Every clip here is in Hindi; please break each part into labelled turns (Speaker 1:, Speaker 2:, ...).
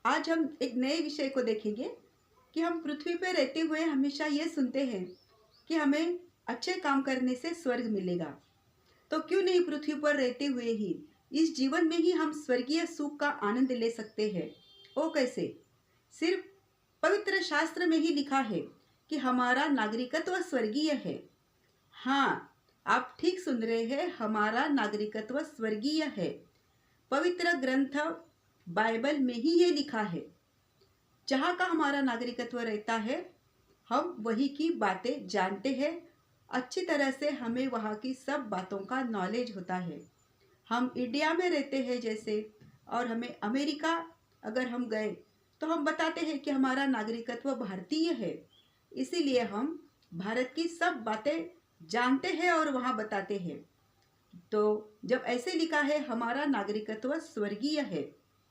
Speaker 1: आज हम एक नए विषय को देखेंगे कि हम पृथ्वी पर रहते हुए हमेशा ये सुनते हैं कि हमें अच्छे काम करने से स्वर्ग मिलेगा। तो क्यों नहीं पृथ्वी पर रहते हुए ही इस जीवन में ही हम स्वर्गीय सुख का आनंद ले सकते हैं। वो कैसे? सिर्फ पवित्र शास्त्र में ही लिखा है कि हमारा नागरिकत्व स्वर्गीय है। हाँ, आप ठीक सुन रहे हैं, हमारा नागरिकत्व स्वर्गीय है। पवित्र ग्रंथ बाइबल में ही ये लिखा है। जहाँ का हमारा नागरिकत्व रहता है, हम वही की बातें जानते हैं। अच्छी तरह से हमें वहाँ की सब बातों का नॉलेज होता है। हम इंडिया में रहते हैं जैसे, और हमें अमेरिका अगर हम गए तो हम बताते हैं कि हमारा नागरिकत्व भारतीय है। इसीलिए हम भारत की सब बातें जानते हैं और वहाँ बताते हैं। तो जब ऐसे लिखा है हमारा नागरिकत्व स्वर्गीय है,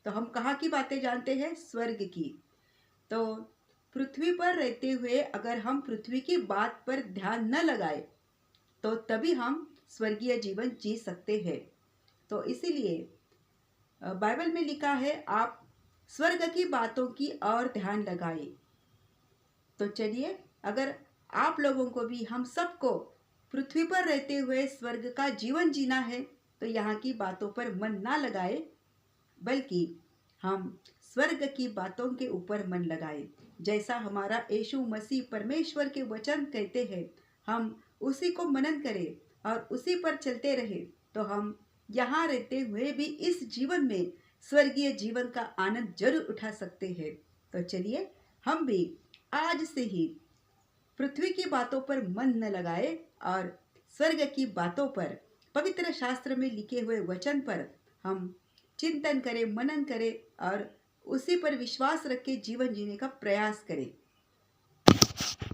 Speaker 1: तो हम कहाँ की बातें जानते हैं? स्वर्ग की। तो पृथ्वी पर रहते हुए अगर हम पृथ्वी की बात पर ध्यान न लगाए तो तभी हम स्वर्गीय जीवन जी सकते हैं। तो इसीलिए बाइबल में लिखा है आप स्वर्ग की बातों की और ध्यान लगाए। तो चलिए, अगर आप लोगों को भी, हम सबको पृथ्वी पर रहते हुए स्वर्ग का जीवन जीना है तो यहाँ की बातों पर मन ना लगाए, बल्कि हम स्वर्ग की बातों के ऊपर मन लगाए। जैसा हमारा यीशु मसीह परमेश्वर के वचन कहते हैं, हम उसी को मनन करें और उसी पर चलते रहे तो हम यहाँ रहते हुए भी इस जीवन में स्वर्गीय जीवन का आनंद जरूर उठा सकते हैं। तो चलिए, हम भी आज से ही पृथ्वी की बातों पर मन न लगाए और स्वर्ग की बातों पर, पवित्र शास्त्र में लिखे हुए वचन पर हम चिंतन करें, मनन करें और उसी पर विश्वास रख के जीवन जीने का प्रयास करें।